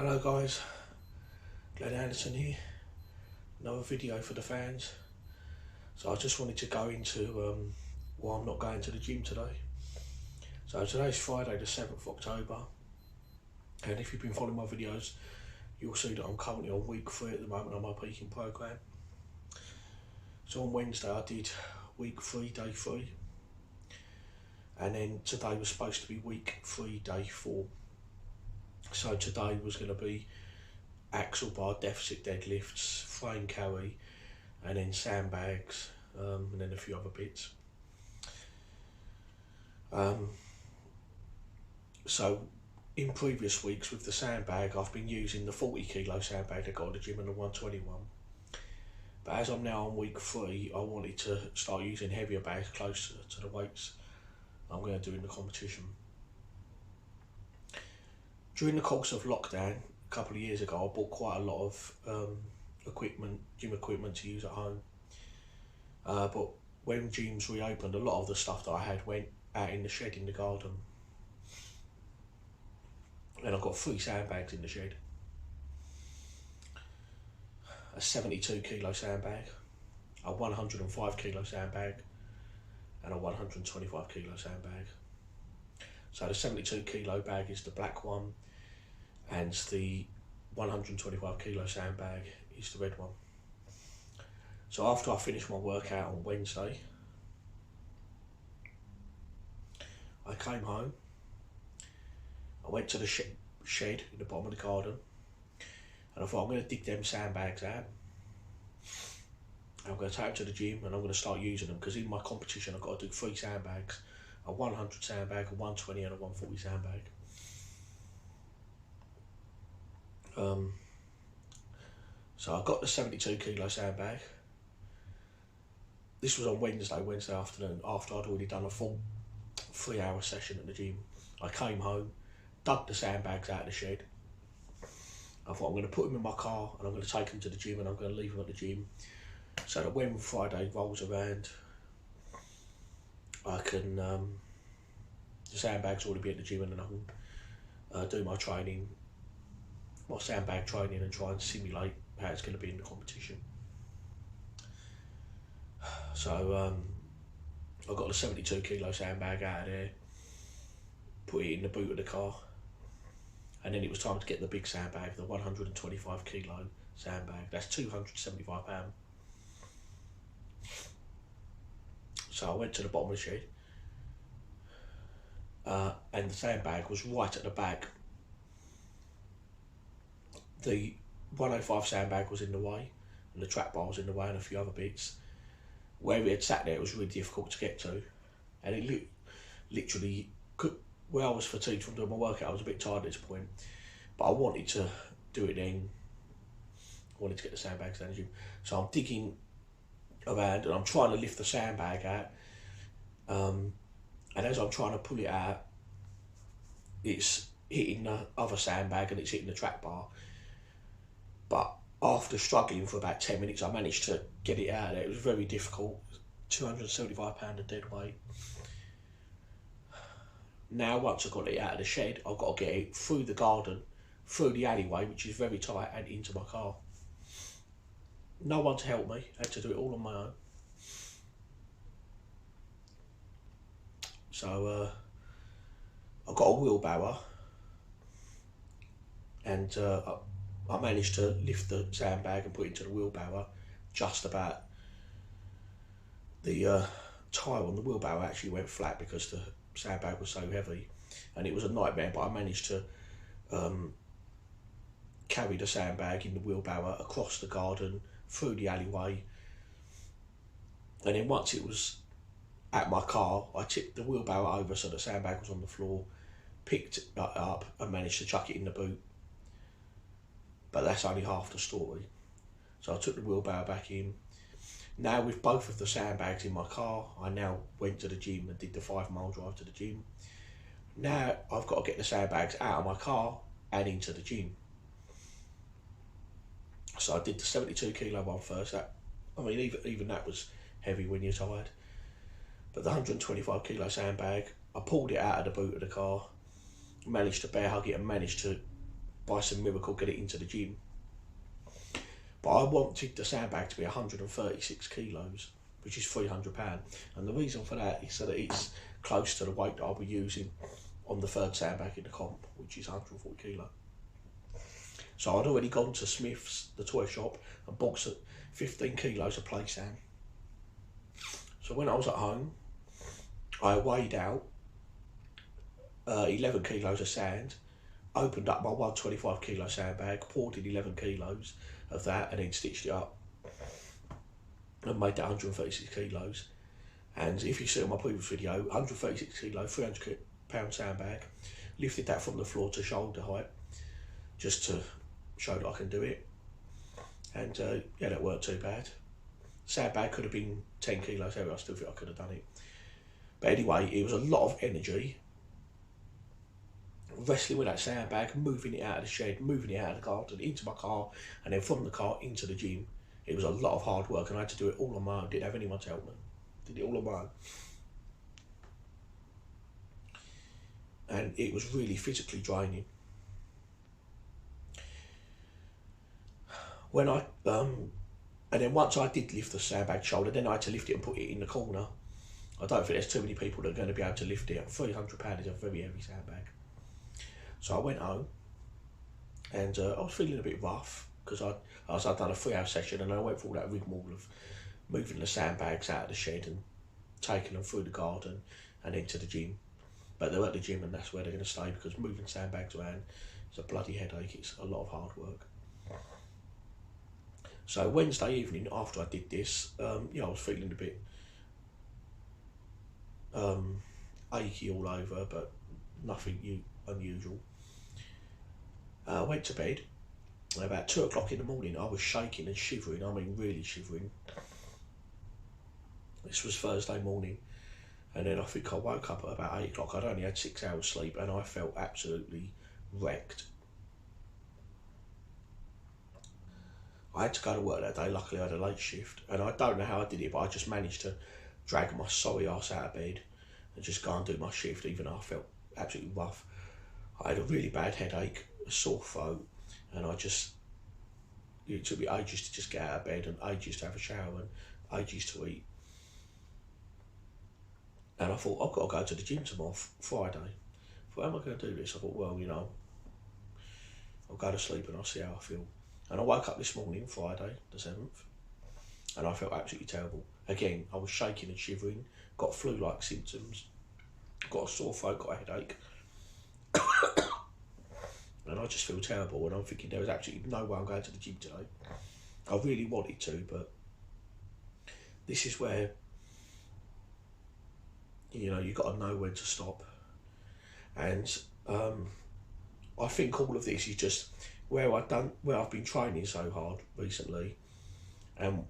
Hello guys, Glenn Anderson here, another video for the fans. So I just wanted to go into why I'm not going to the gym today. So today's Friday the 7th of October, and if you've been following my videos you'll see that I'm currently on week 3 at the moment on my peaking programme. So on Wednesday I did week 3, day 3, and then today was supposed to be week 3, day 4. So today was going to be axle bar deficit deadlifts, frame carry, and then sandbags, and then a few other bits. So in previous weeks with the sandbag, I've been using the 40 kilo sandbag that got at the gym and the 121. But as I'm now on week 3, I wanted to start using heavier bags closer to the weights I'm going to do in the competition. During the course of lockdown, a couple of years ago, I bought quite a lot of gym equipment to use at home. But when gyms reopened, a lot of the stuff that I had went out in the shed in the garden. And I've got 3 sandbags in the shed. A 72 kilo sandbag, a 105 kilo sandbag, and a 125 kilo sandbag. So the 72 kilo bag is the black one, and the 125 kilo sandbag is the red one. So after I finished my workout on Wednesday, I came home, I went to the shed in the bottom of the garden, and I thought I'm going to dig them sandbags out. I'm going to take them to the gym and I'm going to start using them, because in my competition I've got to do 3 sandbags, a 100 sandbag, a 120 and a 140 sandbag. So I got the 72 kilo sandbag. This was on Wednesday afternoon, after I'd already done a full 3-hour session at the gym. I came home, dug the sandbags out of the shed. I thought I'm going to put them in my car and I'm going to take them to the gym and I'm going to leave them at the gym, so that when Friday rolls around, I can, the sandbags already be at the gym, and then I can do my training, my sandbag training, and try and simulate how it's going to be in the competition. So I got the 72 kilo sandbag out of there, put it in the boot of the car, and then it was time to get the big sandbag, the 125 kilo sandbag. That's 275 pounds. So I went to the bottom of the shed, and the sandbag was right at the back. The 105 sandbag was in the way, and the track bar was in the way, and a few other bits. Where it had sat there, it was really difficult to get to, and it literally could. Where I was fatigued from doing my workout, I was a bit tired at this point, but I wanted to do it then. I wanted to get the sandbags down the gym, so I'm digging around and I'm trying to lift the sandbag out, and as I'm trying to pull it out, it's hitting the other sandbag and it's hitting the track bar. But after struggling for about 10 minutes, I managed to get it out of there. It was very difficult. 275 pounds of dead weight. Now once I've got it out of the shed, I've got to get it through the garden, through the alleyway, which is very tight, and into my car. No one to help me, I had to do it all on my own. So I've got a wheelbarrow, and I managed to lift the sandbag and put it into the wheelbarrow. Just about the tyre on the wheelbarrow actually went flat because the sandbag was so heavy, and it was a nightmare, but I managed to carry the sandbag in the wheelbarrow across the garden, through the alleyway, and then once it was at my car, I tipped the wheelbarrow over so the sandbag was on the floor, picked it up and managed to chuck it in the boot. But that's only half the story. So I took the wheelbarrow back in. Now with both of the sandbags in my car, I now went to the gym and did the 5-mile drive to the gym. Now I've got to get the sandbags out of my car and into the gym. So I did the 72 kilo one first. Even that was heavy when you're tired. But the 125 kilo sandbag, I pulled it out of the boot of the car, managed to bear hug it and managed to by some miracle get it into the gym. But I wanted the sandbag to be 136 kilos, which is £300. And the reason for that is that it's close to the weight that I'll be using on the third sandbag in the comp, which is 140 kilo. So I'd already gone to Smith's, the toy shop, and bought 15 kilos of play sand. So when I was at home, I weighed out 11 kilos of sand, opened up my 125 kilo sandbag, poured in 11 kilos of that, and then stitched it up and made that 136 kilos. And if you see on my previous video, 136 kilo, 300 pound sandbag, lifted that from the floor to shoulder height, just to show that I can do it. And yeah, that weren't too bad. Sandbag could have been 10 kilos heavier, I still think I could have done it. But anyway, it was a lot of energy, wrestling with that sandbag, moving it out of the shed, moving it out of the garden, into my car, and then from the car into the gym. It was a lot of hard work, and I had to do it all on my own. Didn't have anyone to help me. Did it all on my own. And it was really physically draining. When I and then once I did lift the sandbag shoulder, then I had to lift it and put it in the corner. I don't think there's too many people that are going to be able to lift it. £300 is a very heavy sandbag. So I went home, and I was feeling a bit rough because I'd done a 3-hour session, and I went through all that rigmarole of moving the sandbags out of the shed and taking them through the garden and into the gym. But they're at the gym, and that's where they're going to stay, because moving sandbags around is a bloody headache. It's a lot of hard work. So Wednesday evening, after I did this, yeah, I was feeling a bit achy all over, but nothing unusual. I went to bed. About 2 o'clock in the morning, I was shaking and shivering. I mean, really shivering. This was Thursday morning, and then I think I woke up at about 8 o'clock. I'd only had 6 hours sleep, and I felt absolutely wrecked. I had to go to work that day. Luckily, I had a late shift, and I don't know how I did it, but I just managed to drag my sorry ass out of bed and just go and do my shift, even though I felt absolutely rough. I had a really bad headache, a sore throat, and it took me ages to just get out of bed, and ages to have a shower, and ages to eat. And I thought, I've got to go to the gym tomorrow, Friday. I thought, how am I going to do this? I thought, well, you know, I'll go to sleep and I'll see how I feel. And I woke up this morning, Friday the 7th, and I felt absolutely terrible. Again, I was shaking and shivering, got flu-like symptoms, got a sore throat, got a headache. And I just feel terrible, and I'm thinking there was absolutely no way I'm going to the gym today. I really wanted to, but this is where, you know, you've got to know when to stop. And I think all of this is just where I've been training so hard recently, and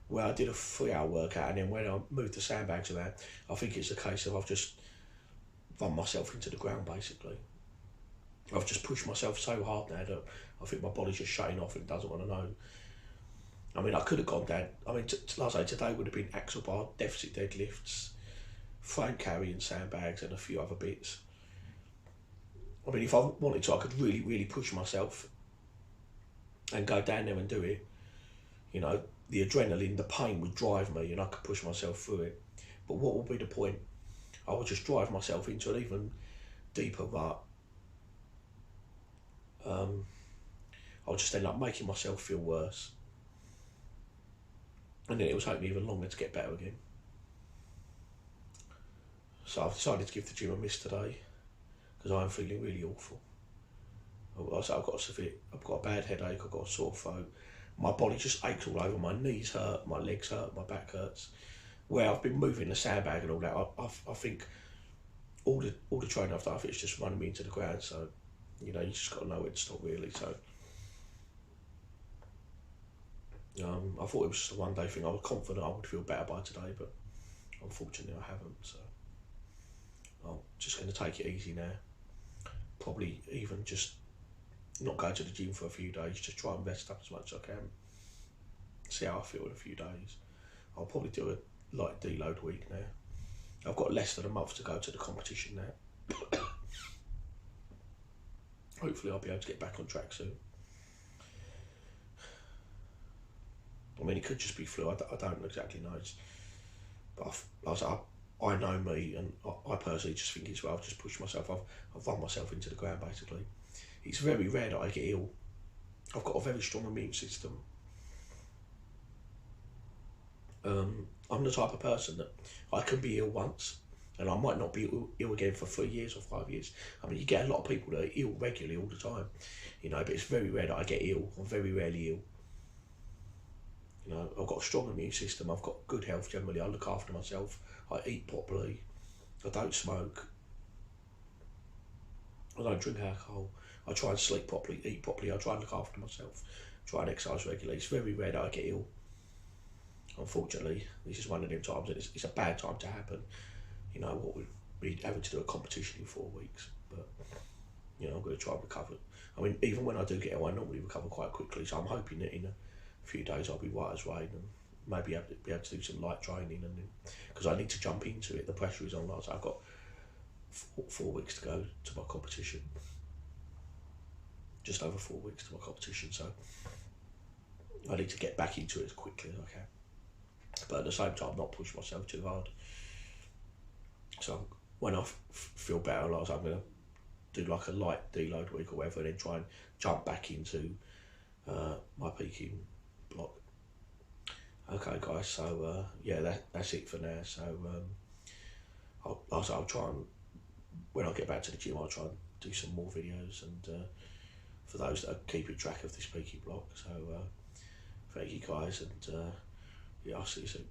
where I did a 3-hour workout, and then when I moved the sandbags around, I think it's a case of I've just run myself into the ground, basically. I've just pushed myself so hard now that I think my body's just shutting off and doesn't want to know. I mean, I could have gone down. I mean, like I say, today would have been axle bar, deficit deadlifts, frame carrying sandbags, and a few other bits. I mean, if I wanted to, I could really, really push myself and go down there and do it. You know, the adrenaline, the pain would drive me, and I could push myself through it. But what would be the point? I would just drive myself into an even deeper rut. I'll just end up making myself feel worse, and then it will take me even longer to get better again. So I've decided to give the gym a miss today, because I'm feeling really awful. I've got a bad headache, I've got a sore throat, my body just aches all over, my knees hurt, my legs hurt, my back hurts. Where I've been moving the sandbag and all that, I think all the training I've done, I think it's just running me into the ground. So, you know, you just got to know when to stop, really. So I thought it was just a one-day thing. I was confident I would feel better by today, but unfortunately I haven't. So I'm just going to take it easy now. Probably even just not go to the gym for a few days, just try and rest up as much as I can. See how I feel in a few days. I'll probably do a light deload week now. I've got less than a month to go to the competition now. hopefully I'll be able to get back on track soon. I mean, it could just be flu. I don't exactly know. But I know me, and I personally just think it's well. I've just pushed myself. I've run myself into the ground basically. It's very rare that I get ill. I've got a very strong immune system. I'm the type of person that I can be ill once, and I might not be ill again for 3 years or 5 years. I mean, you get a lot of people that are ill regularly all the time, you know, but it's very rare that I get ill. I'm very rarely ill. You know, I've got a strong immune system. I've got good health generally. I look after myself. I eat properly. I don't smoke. I don't drink alcohol. I try and sleep properly, eat properly. I try and look after myself. Try and exercise regularly. It's very rare that I get ill. Unfortunately, this is one of them times, and it's a bad time to happen. You know, what we'd be having to do a competition in 4 weeks, but you know, I'm going to try and recover. I mean, even when I do get ill, I normally recover quite quickly, so I'm hoping that in a few days I'll be right as rain and maybe be able to do some light training, and because I need to jump into it. The pressure is on. So I've got 4 weeks to go to my competition. Just over 4 weeks to my competition, so I need to get back into it as quickly as I can. But at the same time, not push myself too hard. So when I feel better, I'm going to do like a light deload week or whatever, and then try and jump back into my peaking block. Okay, guys. So yeah, that's it for now. So I'll try and, when I get back to the gym, I'll try and do some more videos, and for those that are keeping track of this peaking block. So thank you, guys, and yeah, I'll see you soon.